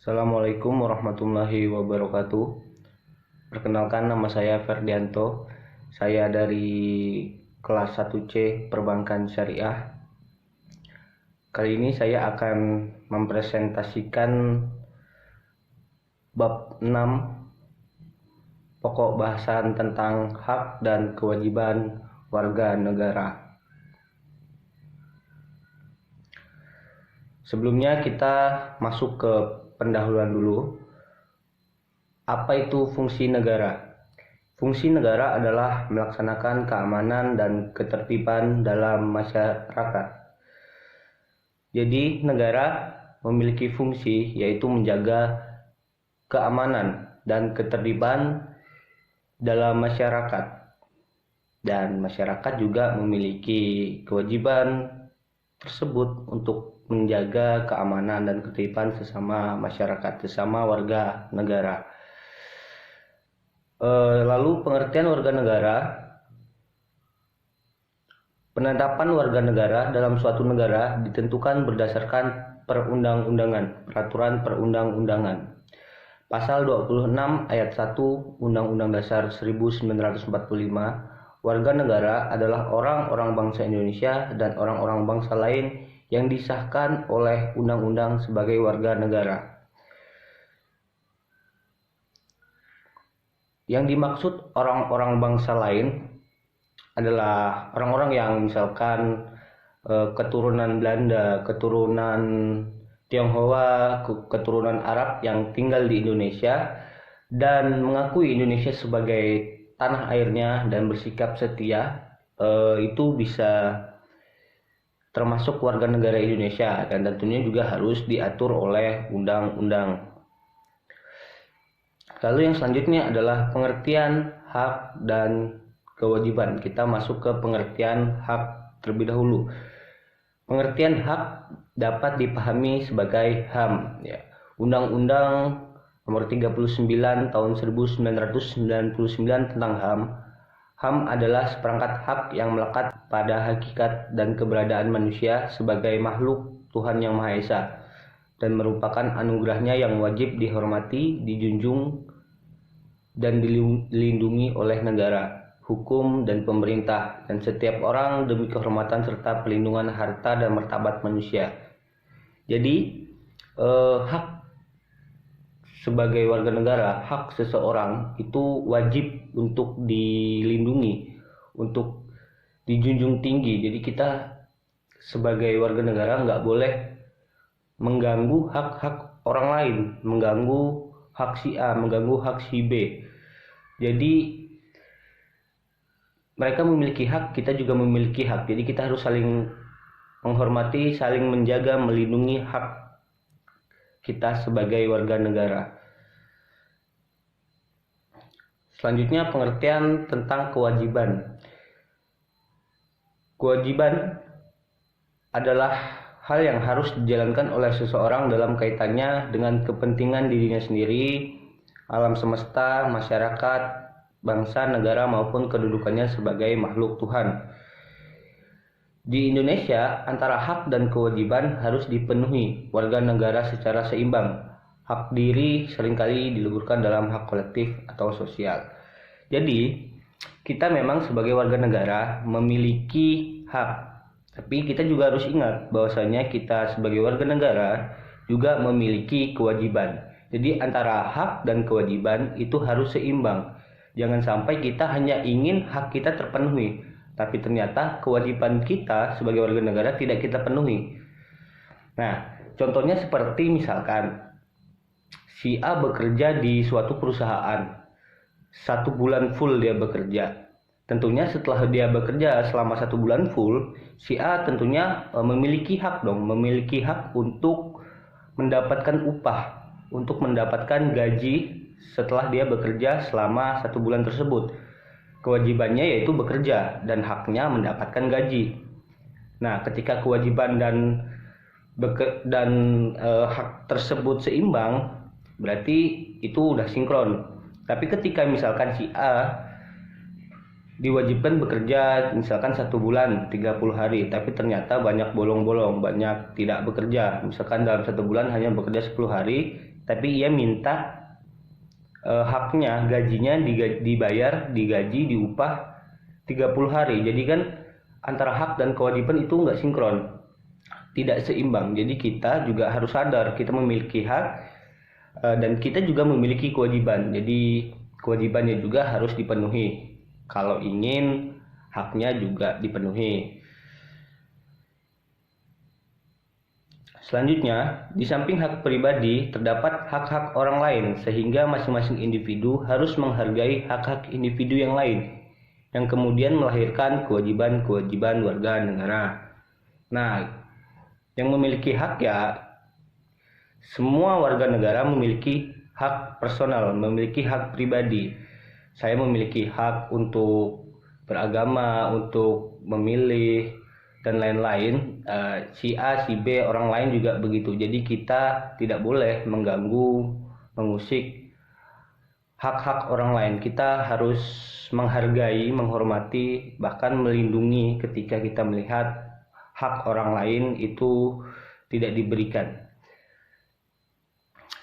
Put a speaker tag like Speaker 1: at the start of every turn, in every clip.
Speaker 1: Assalamualaikum warahmatullahi wabarakatuh. Perkenalkan, nama saya Ferdianto. Saya dari kelas 1C Perbankan Syariah. Kali ini saya akan mempresentasikan bab 6 pokok bahasan tentang hak dan kewajiban warga negara. Sebelumnya kita masuk ke pendahuluan dulu. Apa itu fungsi negara? Fungsi negara adalah melaksanakan keamanan dan ketertiban dalam masyarakat. Jadi negara memiliki fungsi yaitu menjaga keamanan dan ketertiban dalam masyarakat. Dan masyarakat juga memiliki kewajiban tersebut untuk menjaga keamanan dan ketertiban sesama masyarakat, sesama warga negara. Lalu pengertian warga negara. Penetapan warga negara dalam suatu negara ditentukan berdasarkan peraturan perundang-undangan. Pasal 26 ayat 1 Undang-Undang Dasar 1945, warga negara adalah orang-orang bangsa Indonesia dan orang-orang bangsa lain yang disahkan oleh undang-undang sebagai warga negara. Yang dimaksud orang-orang bangsa lain adalah orang-orang yang misalkan keturunan Belanda, keturunan Tionghoa, keturunan Arab yang tinggal di Indonesia dan mengakui Indonesia sebagai tanah airnya dan bersikap setia, itu bisa termasuk warga negara Indonesia dan tentunya juga harus diatur oleh undang-undang. Lalu yang selanjutnya adalah pengertian hak dan kewajiban. Kita masuk ke pengertian hak terlebih dahulu. Pengertian hak dapat dipahami sebagai HAM, ya. Undang-Undang Nomor 39 Tahun 1999 tentang HAM. HAM adalah seperangkat hak yang melekat pada hakikat dan keberadaan manusia sebagai makhluk Tuhan Yang Maha Esa dan merupakan anugerahnya yang wajib dihormati, dijunjung, dan dilindungi oleh negara, hukum, dan pemerintah, dan setiap orang demi kehormatan serta pelindungan harta dan martabat manusia. Jadi, hak sebagai warga negara, hak seseorang itu wajib untuk dilindungi, untuk dijunjung tinggi. Jadi kita sebagai warga negara nggak boleh mengganggu hak-hak orang lain, mengganggu hak si A, mengganggu hak si B. Jadi mereka memiliki hak, kita juga memiliki hak. Jadi kita harus saling menghormati, saling menjaga, melindungi hak kita sebagai warga negara. Selanjutnya pengertian tentang kewajiban. Kewajiban adalah hal yang harus dijalankan oleh seseorang dalam kaitannya dengan kepentingan dirinya sendiri, alam semesta, masyarakat, bangsa, negara maupun kedudukannya sebagai makhluk Tuhan. Di Indonesia, antara hak dan kewajiban harus dipenuhi warga negara secara seimbang. Hak diri seringkali dileburkan dalam hak kolektif atau sosial. Jadi, kita memang sebagai warga negara memiliki hak. Tapi kita juga harus ingat bahwasanya kita sebagai warga negara juga memiliki kewajiban. Jadi antara hak dan kewajiban itu harus seimbang. Jangan sampai kita hanya ingin hak kita terpenuhi, tapi ternyata kewajiban kita sebagai warga negara tidak kita penuhi. Nah, contohnya seperti misalkan si A bekerja di suatu perusahaan, 1 bulan full dia bekerja. Tentunya setelah dia bekerja selama 1 bulan full, si A tentunya memiliki hak untuk mendapatkan upah, untuk mendapatkan gaji setelah dia bekerja selama 1 bulan tersebut. Kewajibannya yaitu bekerja dan haknya mendapatkan gaji. Nah, ketika kewajiban dan hak tersebut seimbang, berarti itu udah sinkron. Tapi ketika misalkan si A diwajibkan bekerja misalkan 1 bulan 30 hari, tapi ternyata banyak bolong-bolong, banyak tidak bekerja, misalkan dalam 1 bulan hanya bekerja 10 hari, tapi ia minta haknya, gajinya digaji, diupah 30 hari. Jadi kan antara hak dan kewajiban itu nggak sinkron, tidak seimbang. Jadi kita juga harus sadar kita memiliki hak dan kita juga memiliki kewajiban. Jadi kewajibannya juga harus dipenuhi kalau ingin haknya juga dipenuhi. Selanjutnya, di samping hak pribadi, terdapat hak-hak orang lain, sehingga masing-masing individu harus menghargai hak-hak individu yang lain, yang kemudian melahirkan kewajiban-kewajiban warga negara. Nah, yang memiliki hak ya, semua warga negara memiliki hak personal, memiliki hak pribadi. Saya memiliki hak untuk beragama, untuk memilih, dan lain-lain. Si A, si B, orang lain juga begitu. Jadi kita tidak boleh mengganggu, mengusik hak-hak orang lain. Kita harus menghargai, menghormati, bahkan melindungi ketika kita melihat hak orang lain itu tidak diberikan.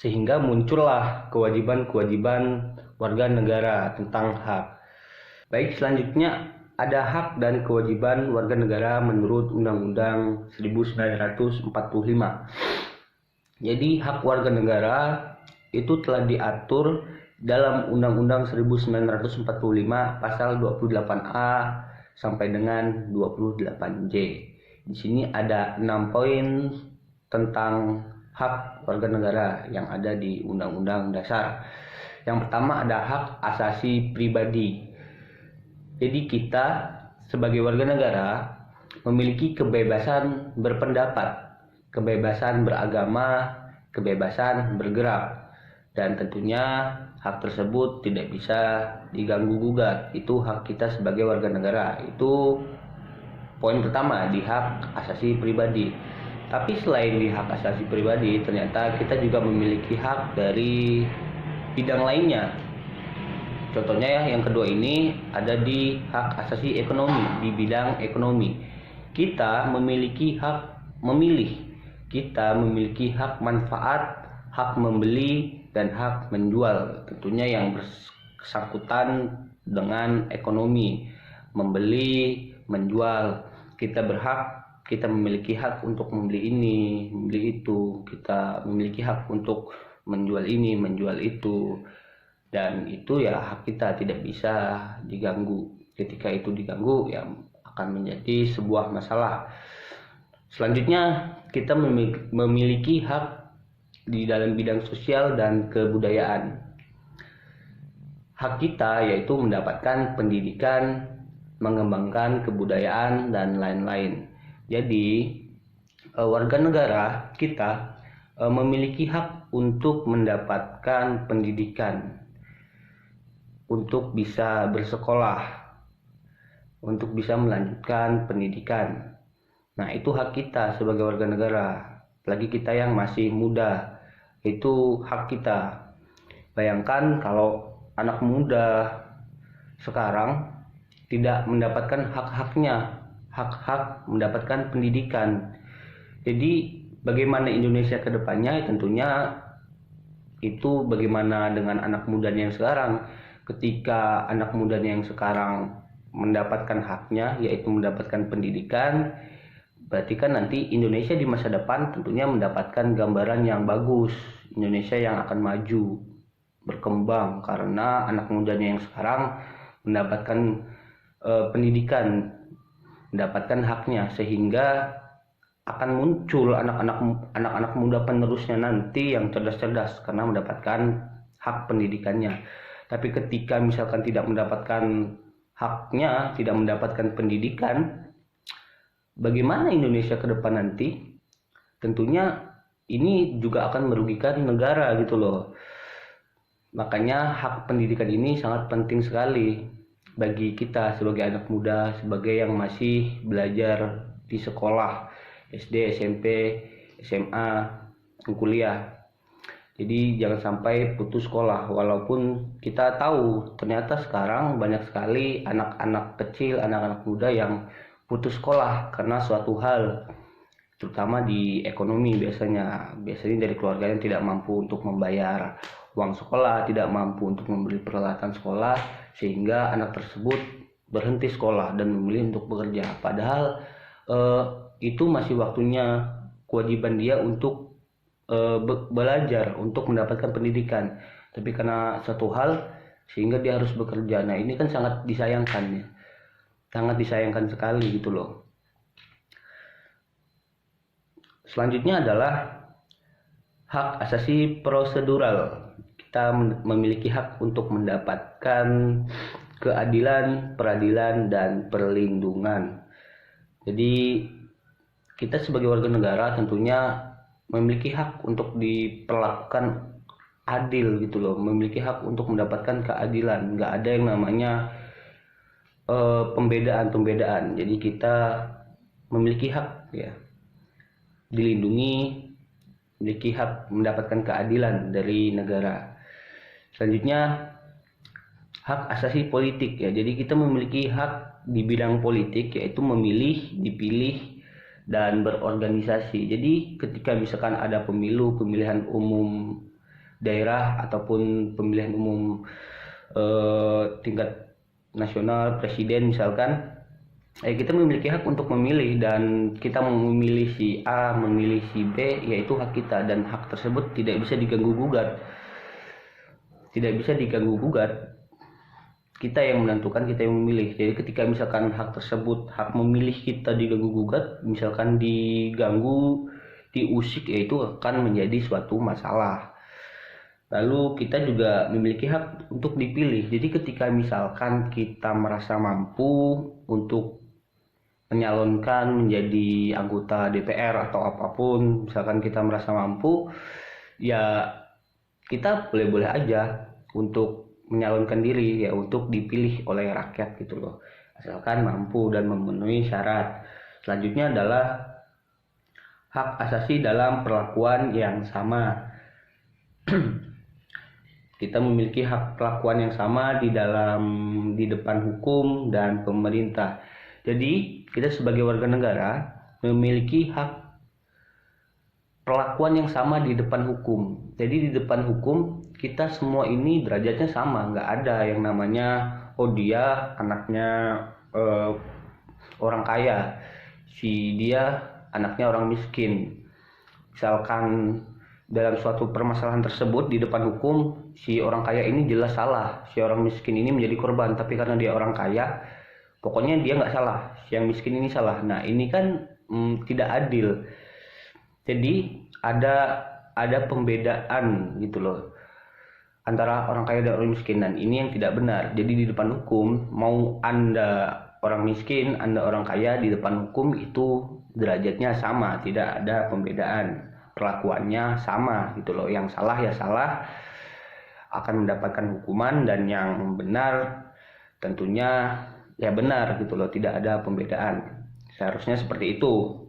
Speaker 1: Sehingga muncullah kewajiban-kewajiban warga negara tentang hak. Baik, selanjutnya ada hak dan kewajiban warga negara menurut Undang-Undang 1945. Jadi hak warga negara itu telah diatur dalam Undang-Undang 1945 pasal 28A sampai dengan 28J. Di sini ada 6 poin tentang hak warga negara yang ada di Undang-Undang Dasar. Yang pertama ada hak asasi pribadi. Jadi kita sebagai warga negara memiliki kebebasan berpendapat, kebebasan beragama, kebebasan bergerak, dan tentunya hak tersebut tidak bisa diganggu gugat. Itu hak kita sebagai warga negara. Itu poin pertama di hak asasi pribadi. Tapi selain di hak asasi pribadi, ternyata kita juga memiliki hak dari bidang lainnya. Contohnya ya, yang kedua ini ada di hak asasi ekonomi, di bidang ekonomi. Kita memiliki hak memilih, kita memiliki hak manfaat, hak membeli, dan hak menjual. Tentunya yang bersangkutan dengan ekonomi, membeli, menjual. Kita memiliki hak untuk membeli ini, membeli itu. Kita memiliki hak untuk menjual ini, menjual itu. Dan itu ya hak kita, tidak bisa diganggu. Ketika itu diganggu ya akan menjadi sebuah masalah. Selanjutnya kita memiliki hak di dalam bidang sosial dan kebudayaan. Hak kita yaitu mendapatkan pendidikan, mengembangkan kebudayaan, dan lain-lain. Jadi warga negara kita memiliki hak untuk mendapatkan pendidikan, untuk bisa bersekolah, untuk bisa melanjutkan pendidikan. Nah, itu hak kita sebagai warga negara. Apalagi kita yang masih muda, itu hak kita. Bayangkan kalau anak muda sekarang tidak mendapatkan hak-haknya, hak-hak mendapatkan pendidikan. Jadi bagaimana Indonesia ke depannya? Tentunya itu bagaimana dengan anak mudanya yang sekarang. Ketika anak mudanya yang sekarang mendapatkan haknya, yaitu mendapatkan pendidikan, berarti kan nanti Indonesia di masa depan tentunya mendapatkan gambaran yang bagus. Indonesia yang akan maju, berkembang, karena anak mudanya yang sekarang mendapatkan pendidikan, mendapatkan haknya, sehingga akan muncul anak-anak muda penerusnya nanti yang cerdas-cerdas karena mendapatkan hak pendidikannya. Tapi ketika misalkan tidak mendapatkan haknya, tidak mendapatkan pendidikan, bagaimana Indonesia ke depan nanti? Tentunya ini juga akan merugikan negara gitu loh. Makanya hak pendidikan ini sangat penting sekali bagi kita sebagai anak muda, sebagai yang masih belajar di sekolah, SD, SMP, SMA, kuliah. Jadi jangan sampai putus sekolah, walaupun kita tahu ternyata sekarang banyak sekali anak-anak kecil, anak-anak muda yang putus sekolah karena suatu hal. terutama di ekonomi. Biasanya dari keluarga yang tidak mampu untuk membayar uang sekolah, tidak mampu untuk membeli peralatan sekolah, sehingga anak tersebut berhenti sekolah dan memilih untuk bekerja. Padahal itu masih waktunya, kewajiban dia untuk belajar, untuk mendapatkan pendidikan. Tapi karena satu hal sehingga dia harus bekerja. Nah, ini kan sangat disayangkan ya. Sangat disayangkan sekali gitu loh. Selanjutnya adalah hak asasi prosedural. Kita memiliki hak untuk mendapatkan keadilan, peradilan, dan perlindungan. Jadi kita sebagai warga negara tentunya memiliki hak untuk diperlakukan adil gitu loh, memiliki hak untuk mendapatkan keadilan. Nggak ada yang namanya pembedaan. Jadi kita memiliki hak ya, dilindungi, memiliki hak mendapatkan keadilan dari negara. Selanjutnya hak asasi politik ya. Jadi kita memiliki hak di bidang politik, yaitu memilih, dipilih, dan berorganisasi. Jadi ketika misalkan ada pemilihan umum daerah ataupun pemilihan umum tingkat nasional, presiden misalkan, kita memiliki hak untuk memilih, dan kita memilih si A, memilih si B, yaitu hak kita, dan hak tersebut tidak bisa diganggu gugat. Kita yang menentukan, kita yang memilih. Jadi ketika misalkan hak tersebut, hak memilih kita diganggu gugat, misalkan diganggu, diusik, yaitu akan menjadi suatu masalah. Lalu kita juga memiliki hak untuk dipilih. Jadi ketika misalkan kita merasa mampu untuk menyalonkan menjadi anggota DPR atau apapun, misalkan kita merasa mampu, ya kita boleh-boleh aja untuk menyalonkan diri ya, untuk dipilih oleh rakyat gitu loh, asalkan mampu dan memenuhi syarat. Selanjutnya adalah hak asasi dalam perlakuan yang sama. Kita memiliki hak perlakuan yang sama di depan hukum dan pemerintah. Jadi kita sebagai warga negara memiliki hak perlakuan yang sama di depan hukum. Jadi di depan hukum kita semua ini derajatnya sama, nggak ada yang namanya dia anaknya orang kaya, si dia anaknya orang miskin. Misalkan dalam suatu permasalahan tersebut di depan hukum, si orang kaya ini jelas salah, si orang miskin ini menjadi korban, tapi karena dia orang kaya, pokoknya dia nggak salah, si yang miskin ini salah. Nah ini kan tidak adil. Jadi ada pembedaan gitu loh antara orang kaya dan orang miskin, dan ini yang tidak benar. Jadi di depan hukum, mau Anda orang miskin, Anda orang kaya, di depan hukum itu derajatnya sama, tidak ada pembedaan, perlakuannya sama gitu loh. Yang salah ya salah, akan mendapatkan hukuman, dan yang benar tentunya ya benar gitu loh, tidak ada pembedaan. Seharusnya seperti itu.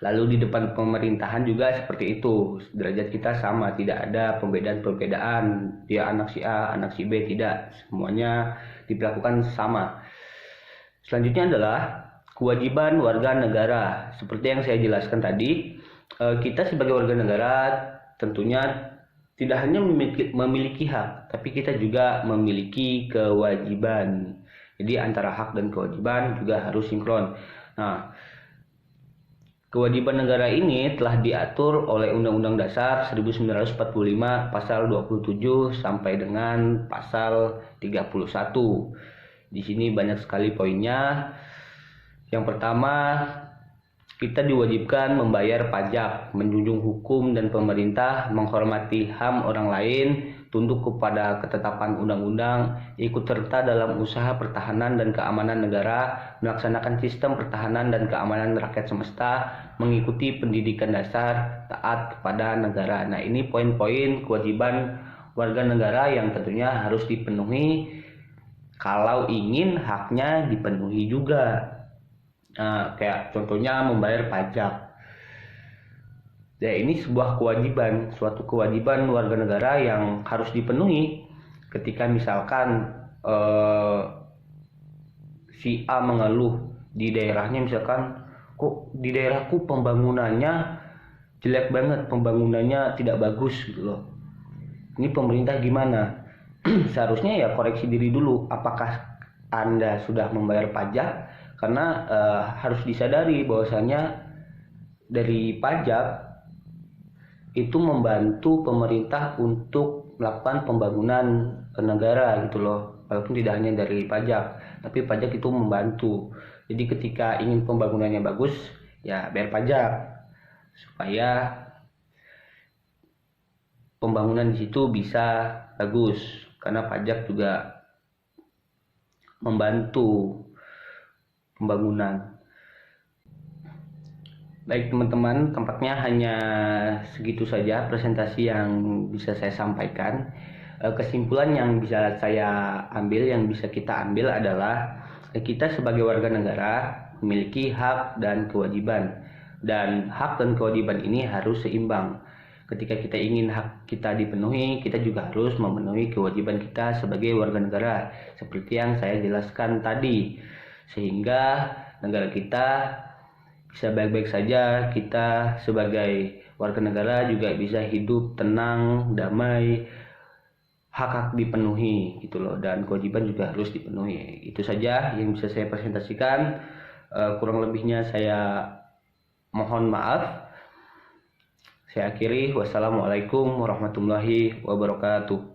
Speaker 1: Lalu di depan pemerintahan juga seperti itu, derajat kita sama, tidak ada pembedaan, dia anak si A, anak si B, tidak, semuanya diperlakukan sama. Selanjutnya adalah kewajiban warga negara. Seperti yang saya jelaskan tadi, kita sebagai warga negara tentunya tidak hanya memiliki hak, tapi kita juga memiliki kewajiban. Jadi antara hak dan kewajiban juga harus sinkron. Nah, kewajiban negara ini telah diatur oleh Undang-Undang Dasar 1945 pasal 27 sampai dengan pasal 31. Di sini banyak sekali poinnya. Yang pertama, kita diwajibkan membayar pajak, menjunjung hukum dan pemerintah, menghormati HAM orang lain, tunduk kepada ketetapan undang-undang, ikut serta dalam usaha pertahanan dan keamanan negara, melaksanakan sistem pertahanan dan keamanan rakyat semesta, mengikuti pendidikan dasar, taat kepada negara. Nah, ini poin-poin kewajiban warga negara yang tentunya harus dipenuhi kalau ingin haknya dipenuhi juga. Nah, kayak contohnya membayar pajak. Ya, ini sebuah kewajiban, suatu kewajiban warga negara yang harus dipenuhi. Ketika misalkan si A mengeluh di daerahnya, misalkan kok di daerahku pembangunannya jelek banget, pembangunannya tidak bagus gitu loh. Ini pemerintah gimana? Seharusnya ya koreksi diri dulu, apakah Anda sudah membayar pajak? Karena harus disadari bahwasanya dari pajak itu membantu pemerintah untuk melakukan pembangunan negara gitu loh, walaupun tidak hanya dari pajak, tapi pajak itu membantu. Jadi ketika ingin pembangunannya bagus, ya bayar pajak supaya pembangunan di situ bisa bagus, karena pajak juga membantu pembangunan. Baik teman-teman, tampaknya hanya segitu saja presentasi yang bisa saya sampaikan. Kesimpulan yang bisa saya ambil, yang bisa kita ambil adalah kita sebagai warga negara memiliki hak dan kewajiban. Dan hak dan kewajiban ini harus seimbang. Ketika kita ingin hak kita dipenuhi, kita juga harus memenuhi kewajiban kita sebagai warga negara. Seperti yang saya jelaskan tadi. Sehingga negara kita bisa baik-baik saja, kita sebagai warga negara juga bisa hidup tenang, damai, hak-hak dipenuhi gitu loh, dan kewajiban juga harus dipenuhi. Itu saja yang bisa saya presentasikan. Kurang lebihnya saya mohon maaf. Saya akhiri, wassalamualaikum warahmatullahi wabarakatuh.